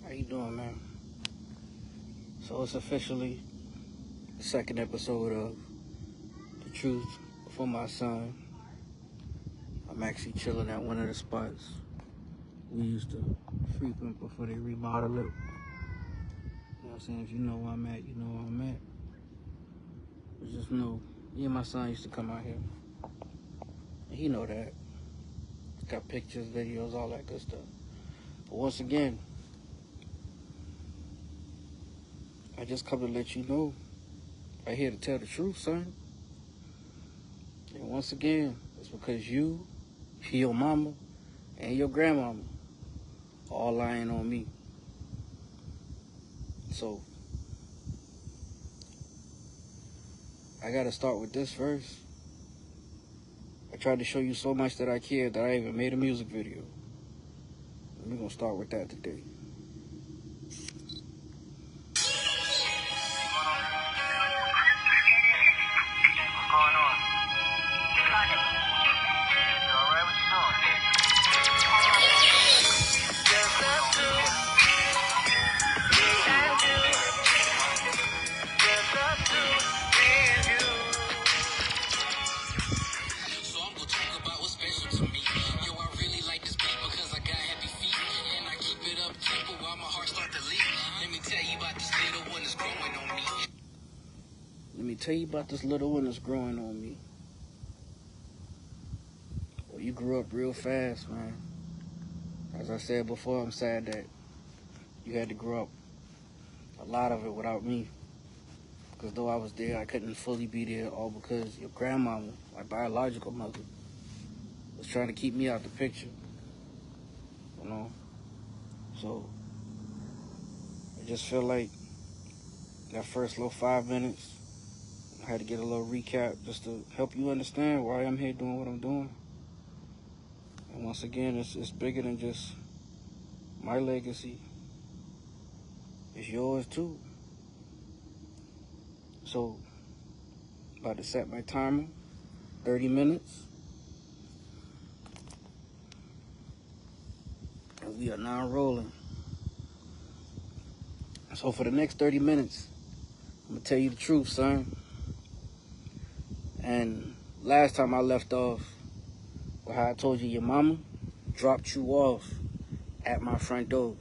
How you doing, man? So it's officially the second episode of The Truth for My Son. I'm actually chilling at one of the spots we used to frequent before they remodel it. You know what I'm saying? If you know where I'm at, you know where I'm at. But just know, me and my son used to come out here. And he know that. Got pictures, videos, all that good stuff. But once again, I just come to let you know, I'm here to tell the truth, son. And once again, it's because you, your mama, and your grandmama all lying on me. So, I gotta start with this first. I tried to show you so much that I cared that I even made a music video. And we're gonna start with that today. Let me tell you about this little one that's growing on me. Well, you grew up real fast, man. As I said before, I'm sad that you had to grow up a lot of it without me. Because though I was there, I couldn't fully be there, all because your grandmama, my biological mother, was trying to keep me out the picture. You know? So, I just feel like that first little 5 minutes, I had to get a little recap just to help you understand why I'm here doing what I'm doing. And once again, it's bigger than just my legacy. It's yours too. So, about to set my timer, 30 minutes. And we are now rolling. So for the next 30 minutes, I'm gonna tell you the truth, son. And last time I left off, well, how I told you your mama dropped you off at my front door.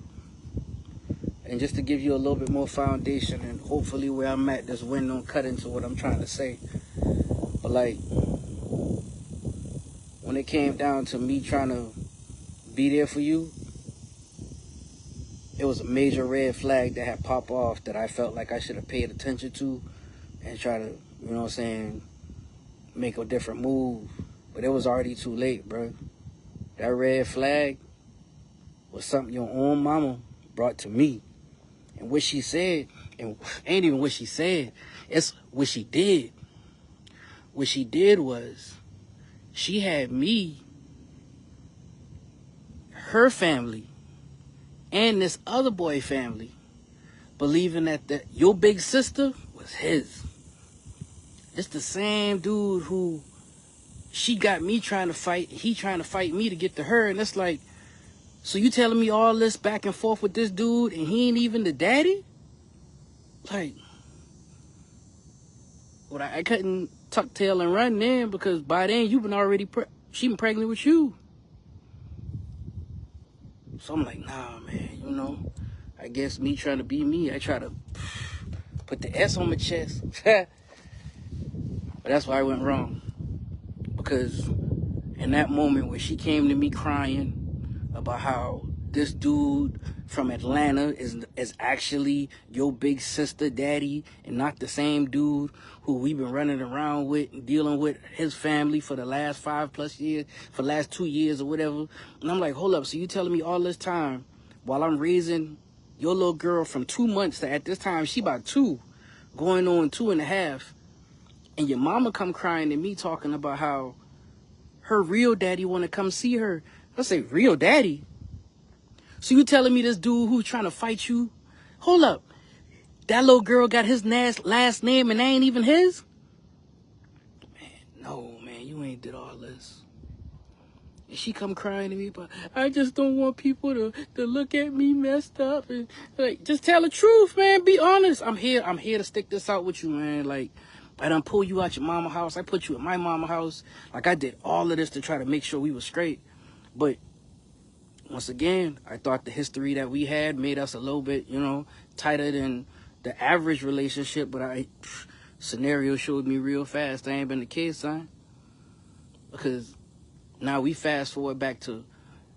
And just to give you a little bit more foundation, and hopefully where I'm at, this wind don't cut into what I'm trying to say. But like, when it came down to me trying to be there for you, it was a major red flag that had popped off that I felt like I should have paid attention to and try to, you know what I'm saying, make a different move. But it was already too late, bro. That red flag was something your own mama brought to me. And what she said, and ain't even what she said, it's what she did. What she did was, she had me, her family, and this other boy family believing that your big sister was his. It's the same dude who she got me trying to fight, he trying to fight me to get to her, and it's like, so you telling me all this back and forth with this dude and he ain't even the daddy? Like, well, I couldn't tuck tail and run then, because by then you been already, she been pregnant with you. So I'm like, nah, man, you know, I guess me trying to be me, I try to put the S on my chest. But that's why I went wrong. Because in that moment when she came to me crying about how this dude from Atlanta is actually your big sister daddy and not the same dude who we've been running around with and dealing with his family for the last 5+ years, for the last 2 years or whatever. And I'm like, hold up, so you telling me all this time while I'm raising your little girl from 2 months to, at this time, she about 2, going on 2.5, and your mama come crying to me talking about how her real daddy want to come see her. I say, real daddy? So you telling me this dude who's trying to fight you, hold up, that little girl got his last name and that ain't even his? Man, no, man, you ain't did all this. And she come crying to me, but I just don't want people to look at me messed up. And like, just tell the truth, man. Be honest. I'm here to stick this out with you, man. Like, I done pull you out your mama house. I put you in my mama house. Like, I did all of this to try to make sure we were straight. But once again, I thought the history that we had made us a little bit, tighter than the average relationship. But scenario showed me real fast that ain't been the case, son. Because now we fast forward back to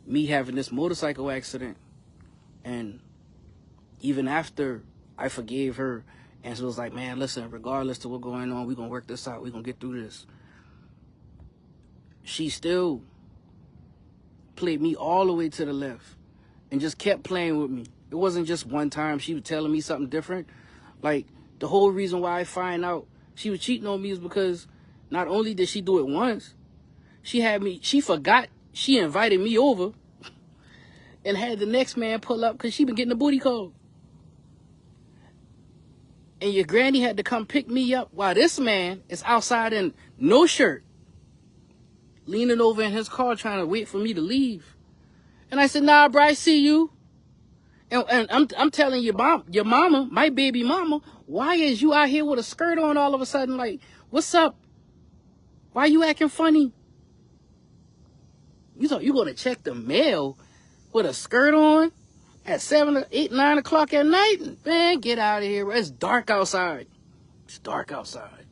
me having this motorcycle accident. And even after I forgave her, and she was like, man, listen, regardless of what's going on, we're going to work this out. We're going to get through this. She still played me all the way to the left and just kept playing with me. It wasn't just one time she was telling me something different. Like, the whole reason why I find out she was cheating on me is because not only did she do it once, she forgot she invited me over and had the next man pull up because she been getting a booty call. And your granny had to come pick me up while this man is outside in no shirt, leaning over in his car trying to wait for me to leave. And I said, nah, bro, I see you. And I'm telling your mama, my baby mama, why is you out here with a skirt on all of a sudden? Like, what's up? Why you acting funny? You thought you gonna check the mail with a skirt on at 7, 8, 9 o'clock at night? Man, get out of here. It's dark outside. It's dark outside.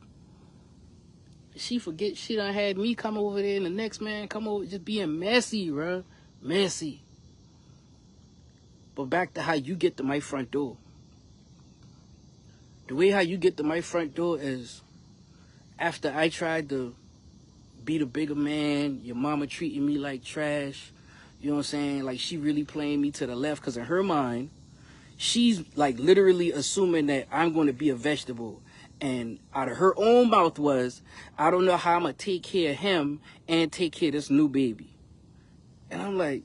She forget she done had me come over there and the next man come over just being messy, bro. Messy. But back to how you get to my front door. The way how you get to my front door is after I tried to be the bigger man, your mama treating me like trash. You know what I'm saying? Like, she really playing me to the left because in her mind, she's like literally assuming that I'm going to be a vegetable. And out of her own mouth was, I don't know how I'm going to take care of him and take care of this new baby. And I'm like,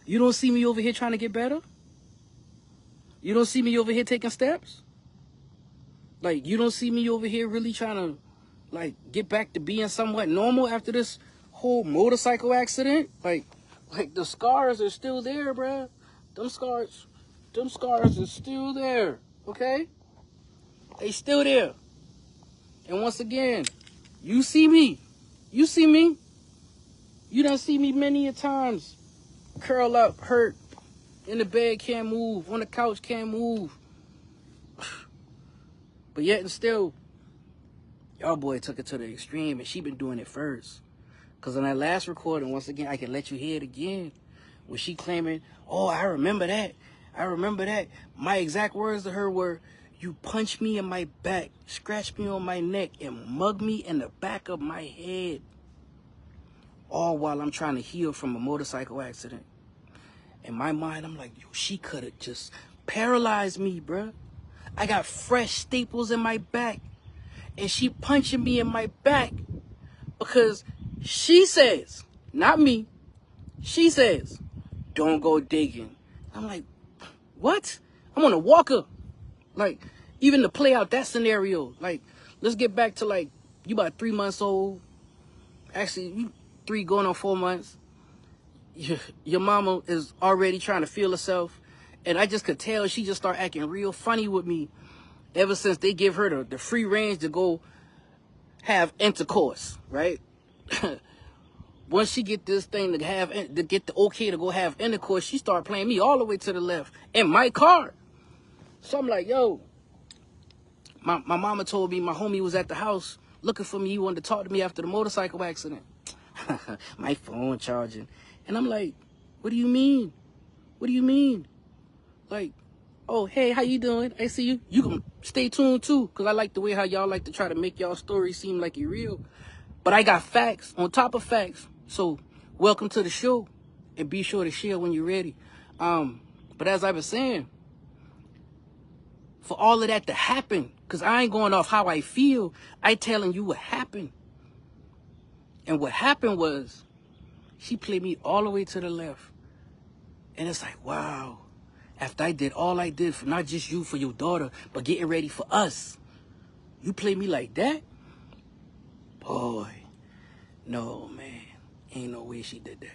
you don't see me over here trying to get better? You don't see me over here taking steps? Like, you don't see me over here really trying to, like, get back to being somewhat normal after this whole motorcycle accident? Like the scars are still there, bruh. Them scars are still there, okay? They still there. And once again, you see me. You see me. You done see me many a times. Curl up, hurt, in the bed, can't move, on the couch, can't move. But yet and still, y'all boy took it to the extreme, and she been doing it first. Because on that last recording, once again, I can let you hear it again. When she claiming, oh, I remember that. My exact words to her were, you punched me in my back, scratched me on my neck, and mugged me in the back of my head. All while I'm trying to heal from a motorcycle accident. In my mind, I'm like, yo, she could have just paralyzed me, bruh. I got fresh staples in my back. And she punching me in my back. Because she says, not me, she says, don't go digging. I'm like, what? I'm on a walker. Like, even to play out that scenario, like, let's get back to, like, you about 3 months old. Actually, you 3 going on 4 months. Your mama is already trying to feel herself. And I just could tell she just started acting real funny with me ever since they give her the free range to go have intercourse, right? Once she get this thing to get the okay to go have intercourse, she start playing me all the way to the left in my car. So I'm like, yo, my mama told me my homie was at the house looking for me. He wanted to talk to me after the motorcycle accident. My phone charging. And I'm like, what do you mean? What do you mean? Like, oh, hey, how you doing? I see you. You can stay tuned too, because I like the way how y'all like to try to make y'all story seem like you're real. But I got facts on top of facts. So welcome to the show, and be sure to share when you're ready. But as I was saying, for all of that to happen, because I ain't going off how I feel, I telling you what happened. And what happened was, she played me all the way to the left. And it's like, wow. After I did all I did for not just you, for your daughter, but getting ready for us, you play me like that? Boy, no, man. Ain't no way she did that.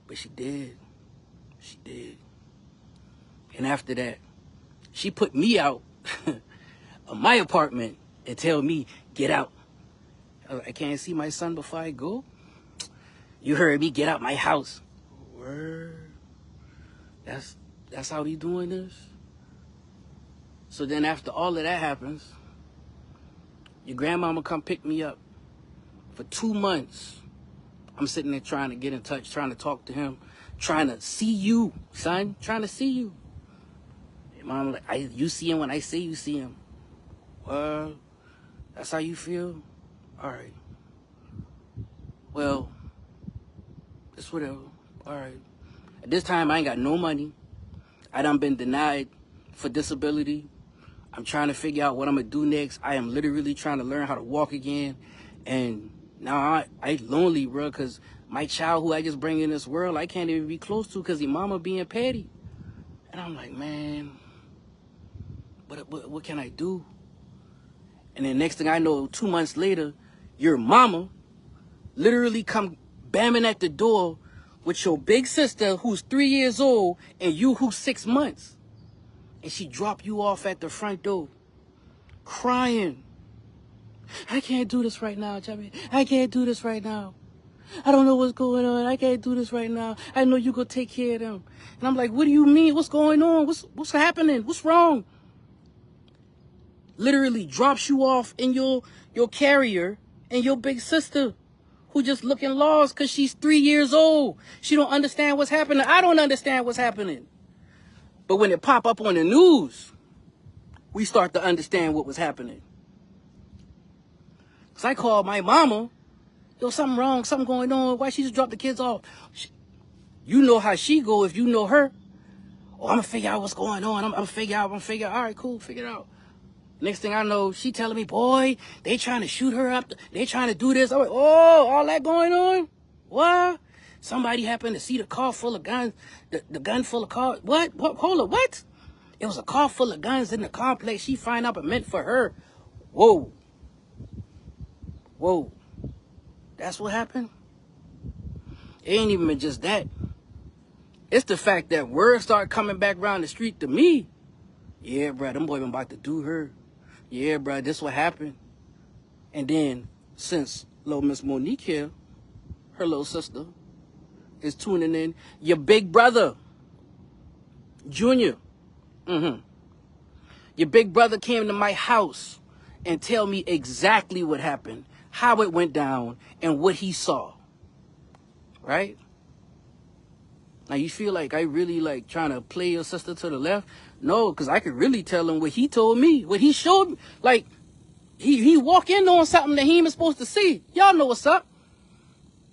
But she did. She did. And after that, she put me out of my apartment and tell me, get out. I can't see my son before I go. You heard me, get out my house. Word. That's how we doing this? So then after all of that happens, your grandmama come pick me up. For 2 months, I'm sitting there trying to get in touch, trying to talk to him, trying to see you, son, trying to see you. And mom like, you see him when I say you see him. Well, that's how you feel? All right. Well, it's whatever. All right. At this time, I ain't got no money. I done been denied for disability. I'm trying to figure out what I'm going to do next. I am literally trying to learn how to walk again. And now I lonely, bro, because my child who I just bring in this world, I can't even be close to because his mama being petty. And I'm like, man, what can I do? And then next thing I know, 2 months later, your mama literally come bamming at the door with your big sister who's 3 years old and you who's 6 months. And she drop you off at the front door, crying. I can't do this right now, Chubby. I can't do this right now. I don't know what's going on. I can't do this right now. I know you gonna take care of them. And I'm like, what do you mean? What's going on? What's happening? What's wrong? Literally drops you off in your carrier and your big sister who just looking lost because she's 3 years old. She don't understand what's happening. I don't understand what's happening. But when it pop up on the news, we start to understand what was happening. So I called my mama. Yo, something wrong, something going on. Why she just dropped the kids off? You know how she go if you know her. Oh, I'm going to figure out what's going on. I'm going to figure out. All right, cool, figure it out. Next thing I know, she telling me, boy, they trying to shoot her up. They trying to do this. I'm like, oh, all that going on? What? Somebody happened to see the car full of guns, the gun full of cars. What? Hold up, what? It was a car full of guns in the complex. She find out it meant for her. Whoa. That's what happened? It ain't even just that. It's the fact that word started coming back around the street to me. Yeah, bro, them boy been about to do her. Yeah, bro, this what happened. And then, since little Miss Monique here, her little sister, is tuning in, your big brother, Junior, your big brother came to my house and tell me exactly what happened, how it went down, and what he saw. Right? Now, you feel like I really like trying to play your sister to the left? No, because I could really tell him what he told me, what he showed me. Like, he walk in on something that he ain't supposed to see. Y'all know what's up.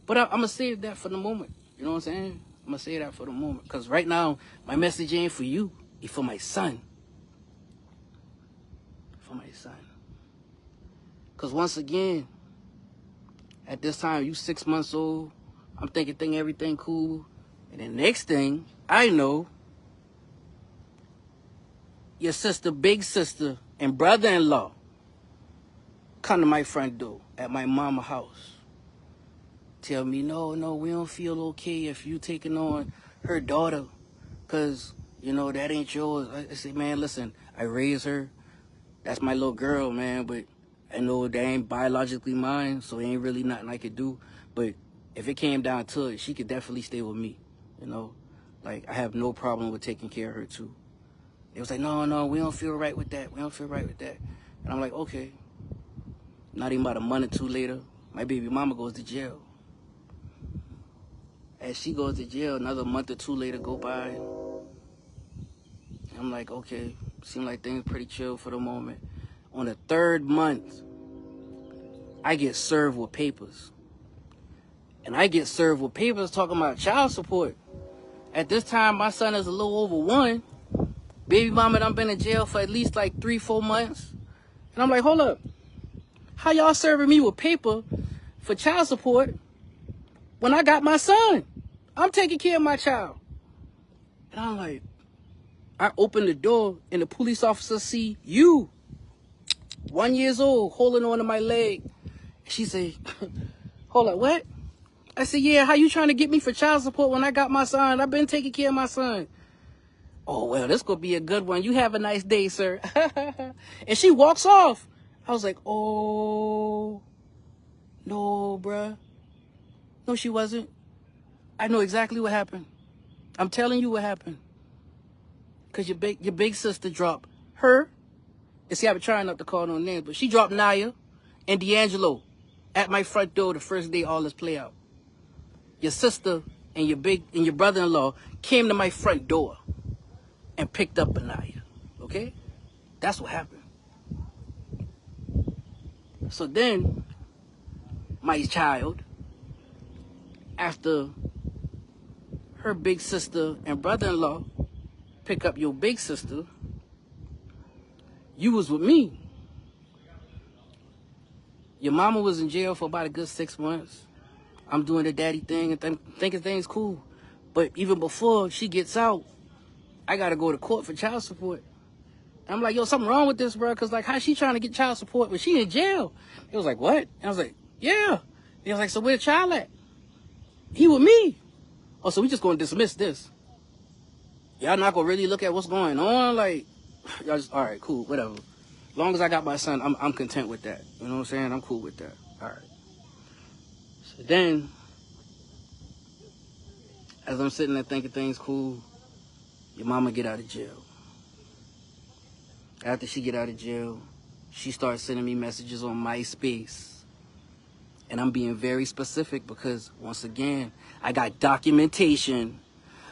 But I'm going to save that for the moment. You know what I'm saying? I'm going to save that for the moment. Because right now, my message ain't for you. It's for my son. For my son. Because once again, at this time, you 6 months old. I'm thinking everything cool. And the next thing I know, your sister, big sister, and brother-in-law come to my front door at my mama's house. Tell me, no, we don't feel okay if you taking on her daughter. Because, you know, that ain't yours. I say, man, listen, I raised her. That's my little girl, man. But I know that ain't biologically mine, so it ain't really nothing I could do. But if it came down to it, she could definitely stay with me. You know, like, I have no problem with taking care of her, too. It was like, no, we don't feel right with that. And I'm like, okay. Not even about a month or two later, my baby mama goes to jail. As she goes to jail, another month or two later go by. And I'm like, okay, seem like things pretty chill for the moment. On the 3rd month, I get served with papers. And I get served with papers talking about child support. At this time, my son is a little over 1. Baby mama done been in jail for at least like 3-4 months. And I'm like, hold up. How y'all serving me with paper for child support when I got my son? I'm taking care of my child. And I'm like, I open the door and the police officer see you, 1 year old, holding on to my leg. She say, hold up, what? I said, yeah, how you trying to get me for child support when I got my son? I've been taking care of my son. Oh, well, this going to be a good one. You have a nice day, sir. And she walks off. I was like, oh, no, bruh. No, she wasn't. I know exactly what happened. I'm telling you what happened. Because your big sister dropped her. And see, I've been trying not to call no names, but she dropped Naya and D'Angelo at my front door the first day all this play out. Your sister and your brother-in-law came to my front door and picked up Anaya. Okay? That's what happened. So then, my child, after her big sister and brother-in-law pick up your big sister, you was with me. Your mama was in jail for about a good 6 months. I'm doing the daddy thing and thinking things cool. But even before she gets out, I got to go to court for child support. I'm like, yo, something wrong with this, bro. Because, like, how she trying to get child support when she in jail? It was like, what? And I was like, yeah. He was like, so where the child at? He with me. Oh, so we just going to dismiss this. Y'all not going to really look at what's going on? Like, y'all just, all right, cool, whatever. As long as I got my son, I'm content with that. You know what I'm saying? I'm cool with that. All right. So then, as I'm sitting there thinking things cool, your mama get out of jail. After she get out of jail, she starts sending me messages on MySpace. And I'm being very specific because, once again, I got documentation.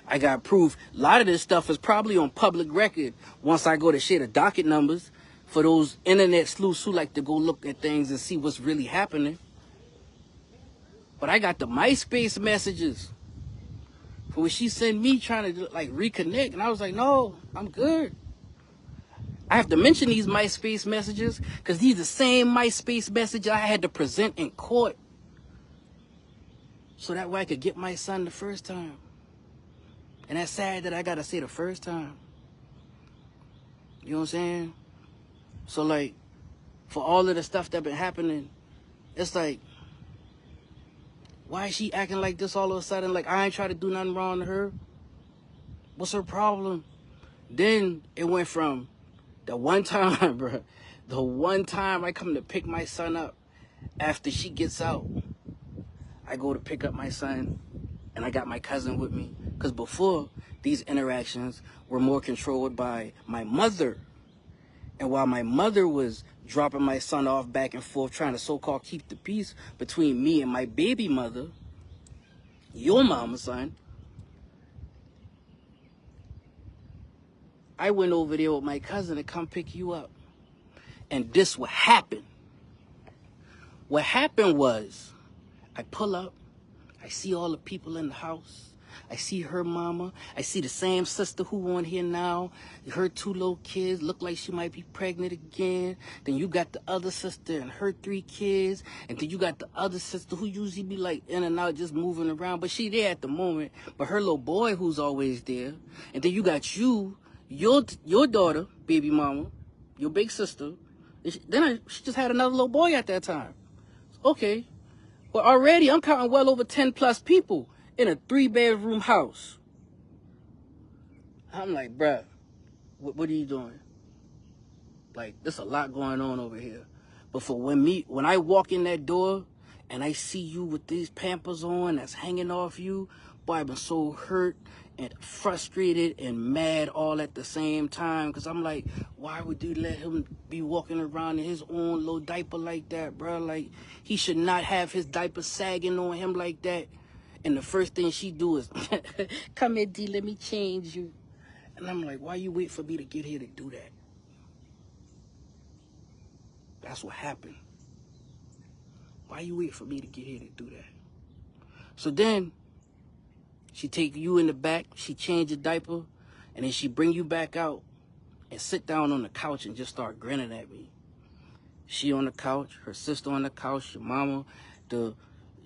I got proof. A lot of this stuff is probably on public record once I go to share the docket numbers for those internet sleuths who like to go look at things and see what's really happening. But I got the MySpace messages for when she sent me trying to, like, reconnect. And I was like, no, I'm good. I have to mention these MySpace messages because these are the same MySpace messages I had to present in court. So that way I could get my son the first time. And that's sad that I got to say the first time. You know what I'm saying? So, like, for all of the stuff that been happening, it's like, why is she acting like this all of a sudden? Like, I ain't trying to do nothing wrong to her. What's her problem? Then it went from the one time, bro, the one time I come to pick my son up after she gets out, I go to pick up my son and I got my cousin with me. Because before, these interactions were more controlled by my mother. And while my mother was dropping my son off back and forth, trying to so-called keep the peace between me and my baby mother, your mama, son, I went over there with my cousin to come pick you up. And this what happened. What happened was, I pull up, I see all the people in the house. I see her mama. I see the same sister who on here now. Her 2 little kids look like she might be pregnant again. Then you got the other sister and her 3 kids. And then you got the other sister who usually be like in and out just moving around. But she there at the moment. But her little boy who's always there. And then you got you, your daughter, baby mama, your big sister. Then she just had another little boy at that time. Okay. Well, already I'm counting well over 10 plus people in a 3-bedroom house. I'm like, bruh, what are you doing? Like, there's a lot going on over here. But for when I walk in that door and I see you with these Pampers on that's hanging off you, boy, I've been so hurt and frustrated and mad all at the same time. Because I'm like, why would you let him be walking around in his own little diaper like that, bro? Like, he should not have his diaper sagging on him like that. And the first thing she do is, come here, D, let me change you. And I'm like, why you wait for me to get here to do that? That's what happened. Why you wait for me to get here to do that? So then, she take you in the back, she change your diaper, and then she bring you back out and sit down on the couch and just start grinning at me. She on the couch, her sister on the couch, your mama,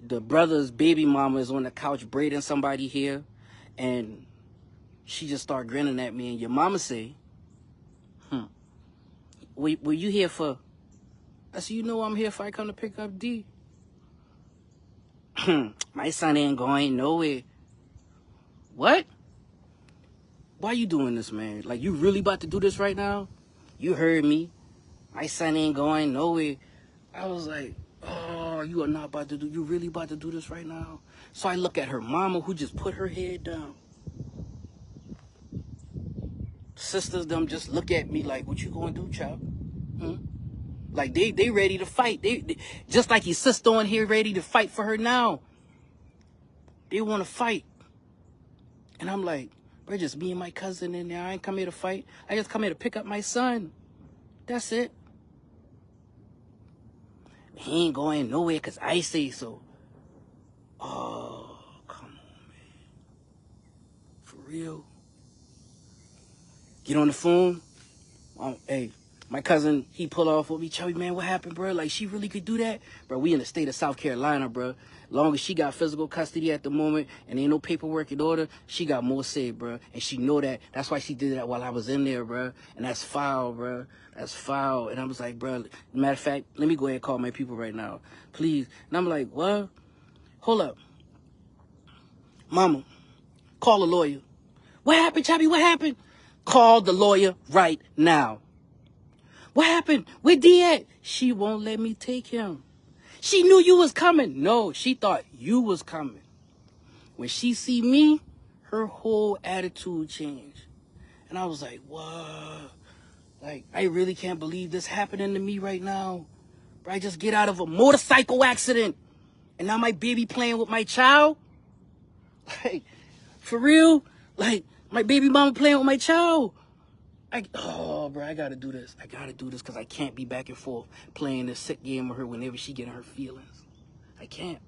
the brother's baby mama is on the couch braiding somebody here, and she just start grinning at me, and your mama say, were you here for? I said, you know I'm here for. I come to pick up D. My son ain't going nowhere. What? Why you doing this, man? Like, you really about to do this right now? You heard me. My son ain't going nowhere. I was like, oh, you are not about to do, you really about to do this right now? So I look at her mama who just put her head down. Sisters, them just look at me like, what you gonna do, child? Like, they ready to fight. They just like your sister on here ready to fight for her now. They want to fight. And I'm like, bro, just me and my cousin in there. I ain't come here to fight. I just come here to pick up my son. That's it. He ain't going nowhere because I say so. Oh, come on, man. For real. Get on the phone. Hey, my cousin, he pull off with me. Chubby, man, what happened, bro? Like, she really could do that? Bro, we in the state of South Carolina, bro. Long as she got physical custody at the moment and ain't no paperwork in order, she got more say, bro. And she know that. That's why she did that while I was in there, bro. And that's foul, bro. That's foul. And I was like, bro, matter of fact, let me go ahead and call my people right now. Please. And I'm like, what? Hold up. Mama, call a lawyer. What happened, Chubby? What happened? Call the lawyer right now. What happened? Where D at? She won't let me take him. She knew you was coming. No, she thought you was coming. When she see me, her whole attitude changed. And I was like, what? Like, I really can't believe this happening to me right now. I just get out of a motorcycle accident. And now my baby playing with my child? Like, for real? Like, my baby mama playing with my child? Bro, I gotta do this. I gotta do this because I can't be back and forth playing this sick game with her whenever she get in her feelings. I can't.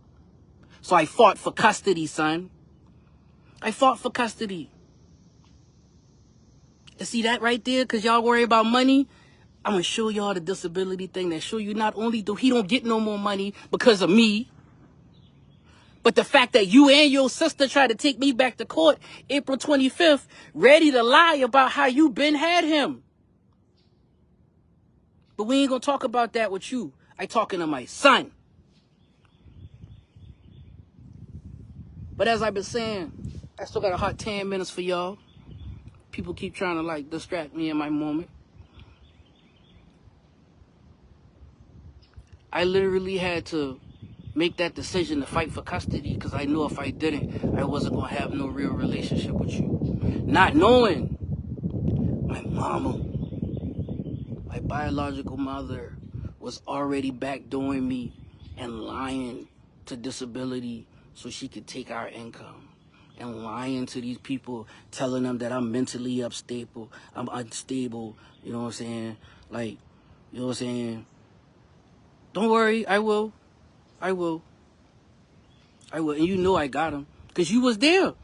So I fought for custody, son. I fought for custody. You see that right there? Because y'all worry about money. I'm going to show y'all the disability thing that show you not only do he don't get no more money because of me, but the fact that you and your sister tried to take me back to court April 25th, ready to lie about how you been had him. But we ain't going to talk about that with you. I talking to my son. But as I've been saying, I still got a hot 10 minutes for y'all. People keep trying to, like, distract me in my moment. I literally had to make that decision to fight for custody because I knew if I didn't, I wasn't going to have no real relationship with you. Not knowing my mama, my biological mother, was already backdooring me and lying to disability so she could take our income. And lying to these people, telling them that I'm mentally unstable, you know what I'm saying? Like, you know what I'm saying? Don't worry, I will. And you know I got him. Because you was there.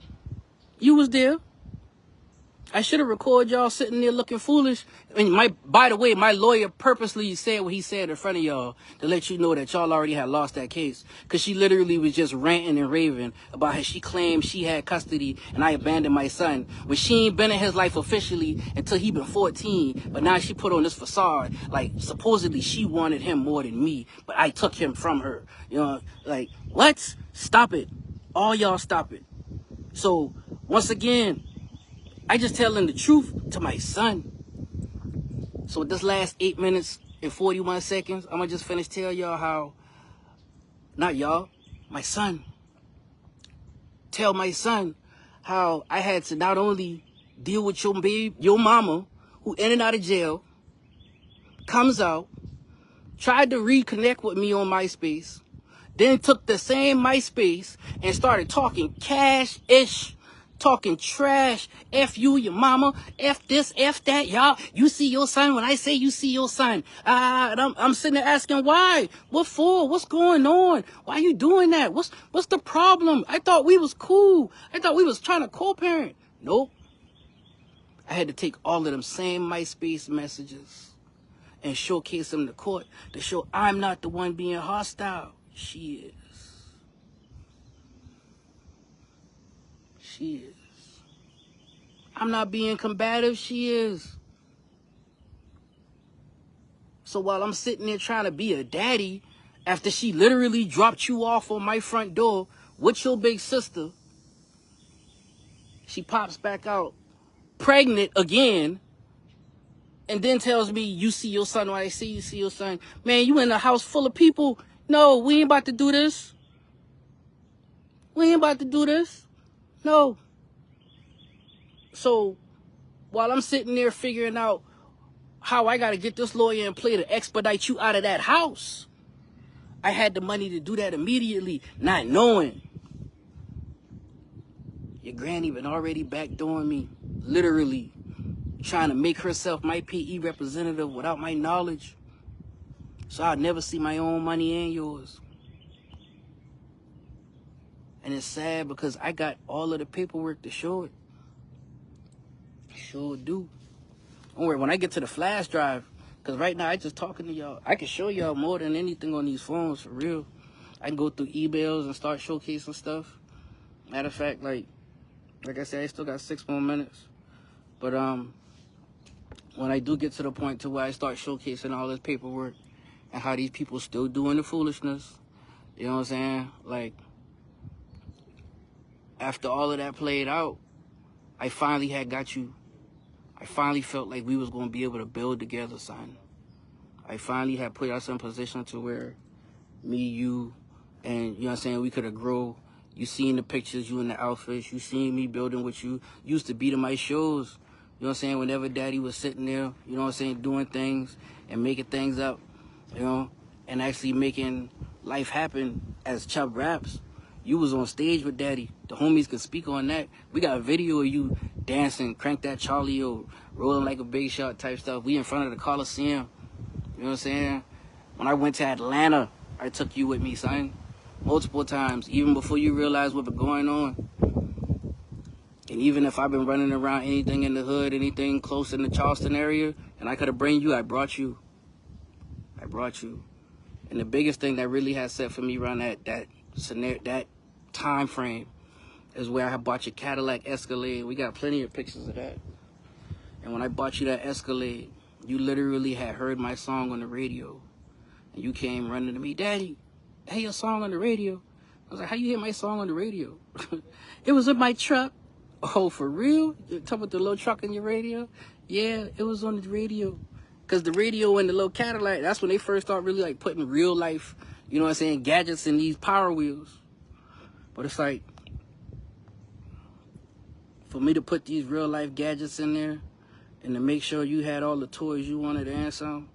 You was there. I should have recorded y'all sitting there looking foolish. And by the way, my lawyer purposely said what he said in front of y'all to let you know that y'all already had lost that case. Because she literally was just ranting and raving about how she claimed she had custody and I abandoned my son. When she ain't been in his life officially until he been 14. But now she put on this facade. Like, supposedly she wanted him more than me. But I took him from her. You know, like, what? Stop it. All y'all stop it. So, once again, I just telling the truth to my son. So this last 8 minutes and 41 seconds, I'm going to just finish tell y'all how, not y'all, my son. Tell my son how I had to not only deal with your mama, who in and out of jail, comes out, tried to reconnect with me on MySpace, then took the same MySpace and started talking cash-ish, talking trash. F you, your mama. F this, F that. Y'all, you see your son when I say you see your son. And I'm sitting there asking why? What for? What's going on? Why you doing that? What's the problem? I thought we was cool. I thought we was trying to co-parent. Nope. I had to take all of them same MySpace messages and showcase them to court to show I'm not the one being hostile. She is. She is. I'm not being combative. She is. So while I'm sitting there trying to be a daddy, After she literally dropped you off on my front door with your big sister, she pops back out pregnant again, and then tells me, you see your son. When I say you see your son, man, you in a house full of people. No, we ain't about to do this. We ain't about to do this. No. So while I'm sitting there figuring out how I got to get this lawyer in play to expedite you out of that house, I had the money to do that immediately, not knowing your granny been already backdooring me, literally trying to make herself my PE representative without my knowledge. So I'll never see my own money and yours. And it's sad because I got all of the paperwork to show it. Sure do. Don't worry, when I get to the flash drive, because right now I just talking to y'all, I can show y'all more than anything on these phones, for real. I can go through emails and start showcasing stuff. Matter of fact, like I said, I still got 6 more minutes. But when I do get to the point to where I start showcasing all this paperwork and how these people still doing the foolishness, you know what I'm saying? Like, after all of that played out, I finally had got you. I finally felt like we was going to be able to build together, son. I finally had put us in position to where me, you, and, you know what I'm saying, we could have grown. You seen the pictures, you in the outfits. You seen me building with you. You used to be to my shows. You know what I'm saying? Whenever Daddy was sitting there, you know what I'm saying, doing things and making things up, you know, and actually making life happen as Chubb Raps. You was on stage with Daddy. The homies could speak on that. We got a video of you dancing, crank that Charlie or rolling like a big shot type stuff. We in front of the Coliseum. You know what I'm saying? When I went to Atlanta, I took you with me, son. Multiple times, even before you realized what was going on. And even if I've been running around anything in the hood, anything close in the Charleston area, and I could have brought you, I brought you. I brought you. And the biggest thing that really has set for me around that time frame is where I bought your Cadillac Escalade. We got plenty of pictures of that. And when I bought you that Escalade, you literally had heard my song on the radio. And you came running to me, Daddy, I hear your song on the radio. I was like, how you hear my song on the radio? It was in my truck. Oh, for real? You're talking about the little truck in your radio? Yeah, it was on the radio. Because the radio and the little Cadillac, that's when they first start really like putting real life, you know what I'm saying, gadgets in these Power Wheels. But it's like, for me to put these real life gadgets in there and to make sure you had all the toys you wanted and some,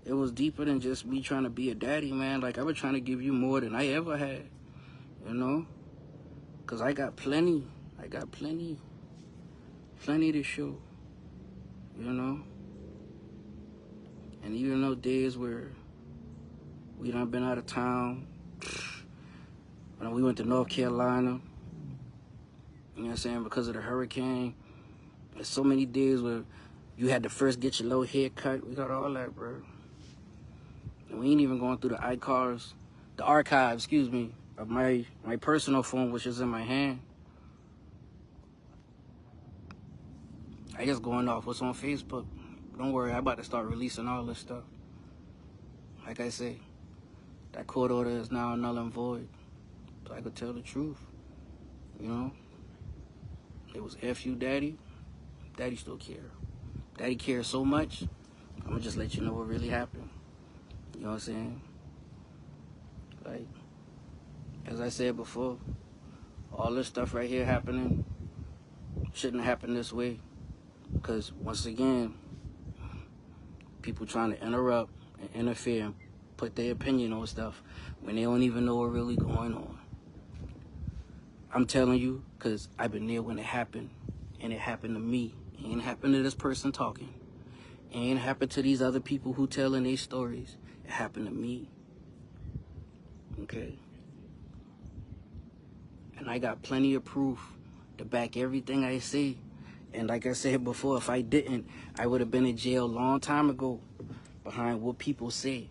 it was deeper than just me trying to be a daddy, man. Like, I was trying to give you more than I ever had, you know? Because I got plenty. I got plenty to show, you know? And even those days where we done been out of town, when we went to North Carolina, you know what I'm saying, because of the hurricane, there's so many days where you had to first get your little haircut. We got all that, bro. And we ain't even going through the archive, excuse me, of my personal phone, which is in my hand. I just going off what's on Facebook. Don't worry, I'm about to start releasing all this stuff. Like I say, that court order is now null and void. So I could tell the truth, you know? It was F you, Daddy. Daddy still care. Daddy cares so much, I'm gonna just let you know what really happened. You know what I'm saying? Like, as I said before, all this stuff right here happening shouldn't happen this way. Because, once again, people trying to interrupt and interfere and put their opinion on stuff when they don't even know what's really going on. I'm telling you, because I've been there when it happened, and it happened to me. It ain't happened to this person talking. It ain't happened to these other people who telling their stories. It happened to me. Okay? And I got plenty of proof to back everything I say. And like I said before, if I didn't, I would have been in jail a long time ago behind what people say.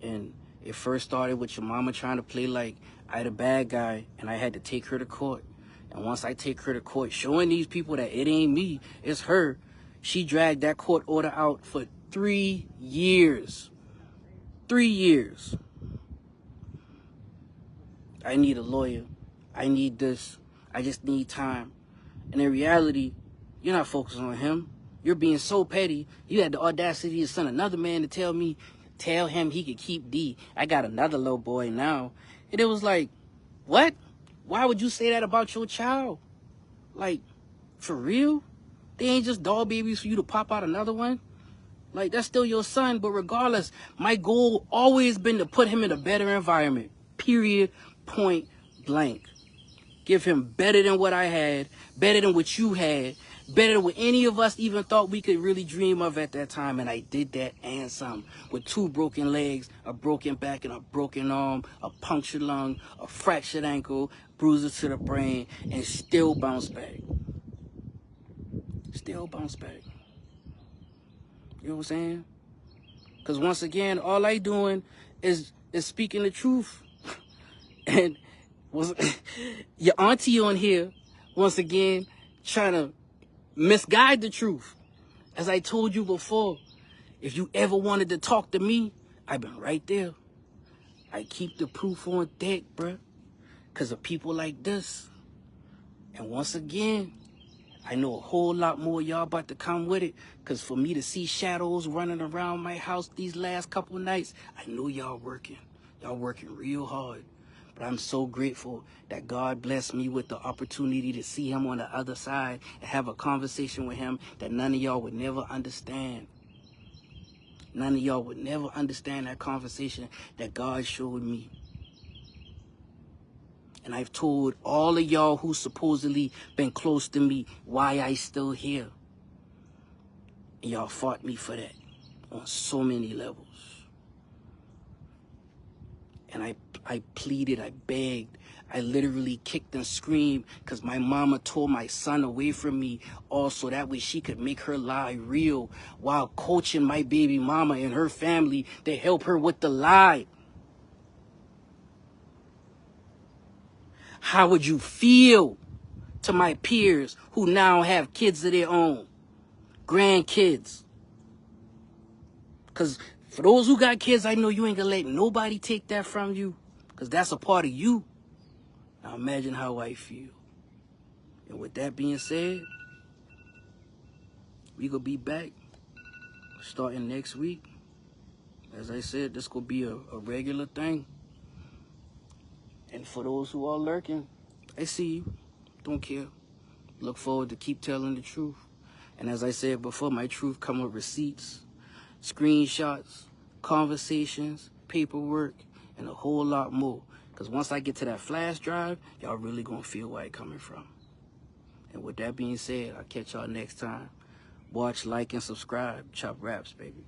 And it first started with your mama trying to play like I the bad guy and I had to take her to court. And once I take her to court, showing these people that it ain't me, it's her, she dragged that court order out for 3 years. 3 years. I need a lawyer. I need this. I just need time. And in reality, you're not focusing on him. You're being so petty. You had the audacity to send another man to tell him he could keep D. I got another little boy now. And it was like, what? Why would you say that about your child? Like, for real? They ain't just doll babies for you to pop out another one? Like, that's still your son. But regardless, my goal always been to put him in a better environment. Period. Point blank. Give him better than what I had, better than what you had, better than what any of us even thought we could really dream of at that time. And I did that and some. With 2 broken legs, a broken back, and a broken arm, a punctured lung, a fractured ankle, bruises to the brain, and still bounce back. Still bounce back. You know what I'm saying? Because once again, all I doing is speaking the truth. And was your auntie on here, once again, trying to misguide the truth. As I told you before, if you ever wanted to talk to me, I've been right there. I keep the proof on deck, bruh, because of people like this. And once again, I know a whole lot more of y'all about to come with it, because for me to see shadows running around my house these last couple nights, I know y'all working. Y'all working real hard. But I'm so grateful that God blessed me with the opportunity to see him on the other side and have a conversation with him that none of y'all would never understand. None of y'all would never understand that conversation that God showed me. And I've told all of y'all who supposedly been close to me why I still here. And y'all fought me for that on so many levels. And I pleaded, I begged, I literally kicked and screamed because my mama tore my son away from me also that way she could make her lie real while coaching my baby mama and her family to help her with the lie. How would you feel to my peers who now have kids of their own, grandkids? Because for those who got kids, I know you ain't gonna let nobody take that from you because that's a part of you. Now imagine how I feel. And with that being said, we gonna be back starting next week. As I said, this gonna be a regular thing. And for those who are lurking, I see you. Don't care. Look forward to keep telling the truth. And as I said before, my truth come with receipts, screenshots, conversations, paperwork, and a whole lot more. Because once I get to that flash drive, y'all really gonna feel where it's coming from. And with that being said, I'll catch y'all next time. Watch, like, and subscribe. Chubb Raps, baby.